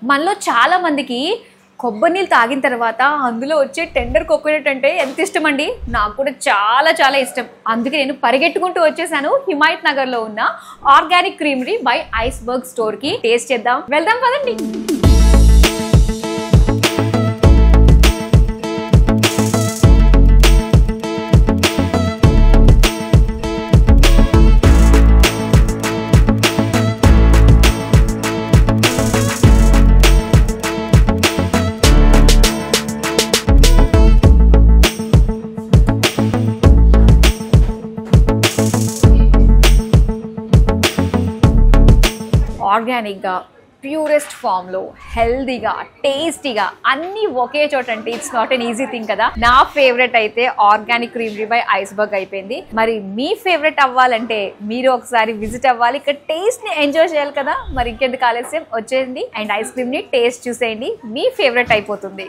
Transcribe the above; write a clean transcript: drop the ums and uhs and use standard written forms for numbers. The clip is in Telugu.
మనలో చాలా మందికి కొబ్బరి నీళ్ళు తాగిన తర్వాత అందులో వచ్చే టెండర్ కోకోనట్ అంటే ఎంత ఇష్టం అండి. నాకు కూడా చాలా చాలా ఇష్టం. అందుకే నేను పరిగెట్టుకుంటూ వచ్చేసాను హిమాయత్ నగర్ లో ఉన్న organic creamery by iceberg store కి. టేస్ట్ చేద్దాం, వెళ్దాం పదండి. ఆర్గానిక్గా, ప్యూరెస్ట్ ఫామ్లో, హెల్దీగా, టేస్టీగా అన్నీ ఒకే చోట అంటే it's not an easy thing కదా. నా ఫేవరెట్ అయితే ఆర్గానిక్ క్రీమరీ బై ఐస్బర్గ్ అయిపోయింది. మరి మీ ఫేవరెట్ అవ్వాలంటే మీరు ఒకసారి విజిట్ అవ్వాలి, ఇక్కడ టేస్ట్ ని ఎంజాయ్ చేయాలి కదా. మరి ఇంకెందుకు ఆలస్యం, వచ్చేయండి అండ్ ఐస్ క్రీమ్ ని టేస్ట్ చూసేయండి, మీ ఫేవరెట్ అయిపోతుంది.